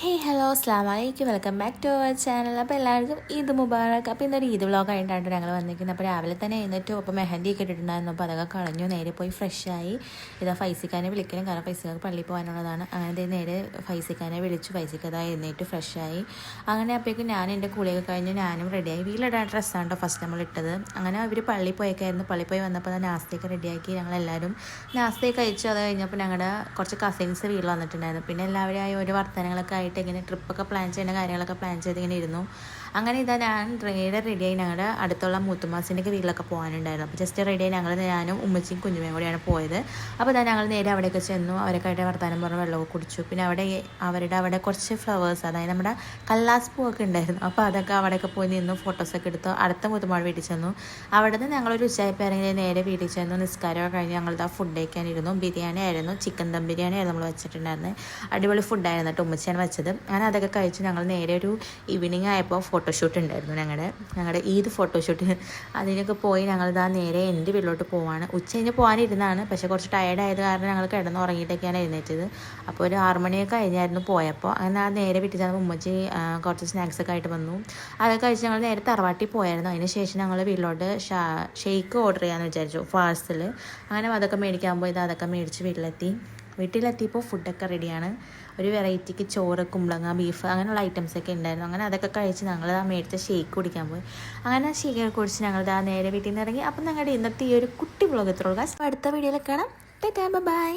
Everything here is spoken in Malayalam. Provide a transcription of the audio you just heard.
ഹേ ഹലോ അസ്സലാമു അലൈക്കും welcome back to our channel. അപ്പോൾ എല്ലാവർക്കും ഈദ് മുബാറക്. അപ്പോൾ ഇന്നൊരു ഈദ് വ്ളോഗായിട്ടാണ് ഞങ്ങൾ വന്നിരിക്കുന്നത്. അപ്പോൾ രാവിലെ തന്നെ എഴുന്നേറ്റു. അപ്പോൾ മെഹന്തി ഒക്കെ ഇട്ടിട്ടുണ്ടായിരുന്നു. അപ്പോൾ അതൊക്കെ കളഞ്ഞു നേരെ പോയി ഫ്രഷായി. ഇതാ ഫൈസിക്കാനെ വിളിക്കണം, കാരണം ഫൈസിക്കാർക്ക് പള്ളിയിൽ പോകാനുള്ളതാണ്. അങ്ങനെ നേരെ ഫൈസിക്കാനെ വിളിച്ചു. ഫൈസിക്ക് അതാ എഴുന്നേറ്റ് ഫ്രഷായി. അങ്ങനെ അപ്പോഴേക്കും ഞാൻ എൻ്റെ കുളിയൊക്കെ കഴിഞ്ഞ് ഞാനും റെഡിയായി. വീട്ടിലിടാൻ ഡ്രസ്സാണ് കേട്ടോ ഫസ്റ്റ് നമ്മൾ ഇട്ടത്. അങ്ങനെ അവർ പള്ളിയിൽ പോയേക്കായിരുന്നു. പള്ളിയിൽ പോയി വന്നപ്പോൾ നാസ്തയൊക്കെ റെഡിയാക്കി ഞങ്ങളെല്ലാവരും നാസ്തയൊക്കെ കഴിച്ചു. അത് കഴിഞ്ഞപ്പോൾ ഞങ്ങളുടെ കുറച്ച് കസിൻസ് വീട്ടിൽ വന്നിട്ടുണ്ടായിരുന്നു. പിന്നെ എല്ലാവരും ഓരോ വർത്തനങ്ങളൊക്കെ ആയിട്ട് ഇങ്ങനെ ട്രിപ്പൊക്കെ പ്ലാൻ ചെയ്യുന്ന കാര്യങ്ങളൊക്കെ പ്ലാൻ ചെയ്ത് ഇങ്ങനെ ഇരുന്നു. അങ്ങനെ ഇതാ ഞാൻ റെഡിയായി ഞങ്ങളുടെ അടുത്തുള്ള മൂത്തുമാസിൻ്റെ വീട്ടിലൊക്കെ പോകാനുണ്ടായിരുന്നു. അപ്പോൾ ജസ്റ്റ് റെഡിയായി ഞാനും ഉമ്മച്ചിയും കുഞ്ഞുമയും കൂടിയാണ് പോയത്. അപ്പോൾ ഇതാ ഞങ്ങൾ നേരെ അവിടെയൊക്കെ ചെന്നു. അവരൊക്കെ ആയിട്ട് വർത്താനം പറഞ്ഞ് വെള്ളമൊക്കെ കുടിച്ചു. പിന്നെ അവിടെ കുറച്ച് ഫ്ലവേഴ്സ്, അതായത് നമ്മുടെ കല്ലാസ് പൂവൊക്കെ ഉണ്ടായിരുന്നു. അപ്പോൾ അതൊക്കെ അവിടെയൊക്കെ പോയി നിന്നു ഫോട്ടോസൊക്കെ എടുത്തു. അടുത്ത മൂത്തുമാട് വീട്ടിൽ ചെന്നു. അവിടെ നിന്ന് ഞങ്ങളൊരു ഉച്ചയായപ്പോൾ നേരെ വീട്ടിൽ ചെന്നു. നിസ്കാരമൊക്കെ കഴിഞ്ഞ് ഞങ്ങളിതാ ഫുഡ് കഴിക്കാനിരുന്നു. ബിരിയാണി ആയിരുന്നു, ചിക്കൻ ദം ബിരിയാണി ആയിരുന്നു നമ്മൾ വെച്ചിട്ടുണ്ടായിരുന്നത്. അടിപൊളി ഫുഡായിരുന്നു കേട്ടോ, ഉമ്മച്ചിയാണ് വെച്ചത്. അങ്ങനെ അതൊക്കെ കഴിച്ച് ഞങ്ങൾ നേരെ ഒരു ഈവനിങ് ആയപ്പോൾ ഫോട്ടോഷൂട്ട് ഉണ്ടായിരുന്നു, ഞങ്ങളുടെ ഈദ് ഫോട്ടോഷൂട്ട്. അതിനൊക്കെ പോയി ഞങ്ങളിതാ നേരെ എൻ്റെ വീട്ടിലോട്ട് പോവാണ്. ഉച്ച കഴിഞ്ഞ് പോകാനിരുന്നാണ്, പക്ഷേ കുറച്ച് ടയർഡായത് കാരണം ഞങ്ങൾ കിടന്ന് ഉറങ്ങിയിട്ടൊക്കെയാണ് എഴുന്നേറ്റത്. അപ്പോൾ ഒരു 6 മണിയൊക്കെ കഴിഞ്ഞായിരുന്നു പോയപ്പോൾ. അങ്ങനെ ആ നേരെ വീട്ടിൽ ചെന്നപ്പോൾ ഉമ്മച്ചി കുറച്ച് സ്നാക്സൊക്കെ ആയിട്ട് വന്നു. അതൊക്കെ കഴിച്ച് ഞങ്ങൾ നേരെ തറവാട്ടിൽ പോയായിരുന്നു. അതിന് ശേഷം ഞങ്ങൾ വീട്ടിലോട്ട് ഷെയ്ക്ക് ഓർഡർ ചെയ്യാമെന്ന് വിചാരിച്ചു, പാഴ്സൽ. അങ്ങനെ അതൊക്കെ മേടിക്കാൻ പോയി. അതൊക്കെ മേടിച്ച് വീട്ടിലെത്തിയപ്പോൾ ഫുഡൊക്കെ റെഡിയാണ്. ഒരു വെറൈറ്റിക്ക് ചോറ്, കുമ്പളങ്ങ, ബീഫ് അങ്ങനെയുള്ള ഐറ്റംസൊക്കെ ഉണ്ടായിരുന്നു. അങ്ങനെ അതൊക്കെ കഴിച്ച് ഞങ്ങൾ ആ മേടിച്ച ഷേക്ക് കുടിക്കാൻ പോയി. അങ്ങനെ ആ ഷേക്കൊക്കെ കുടിച്ച് ഞങ്ങൾ നേരെ വീട്ടിൽ നിന്ന് ഇറങ്ങി. അപ്പം ഞങ്ങളുടെ ഇന്നത്തെ ഈ ഒരു കുട്ടി വ്ളോഗ് എത്രയുള്ളൂ. അടുത്ത വീഡിയോയിൽ കാണാം. ടാറ്റാ, ബൈ.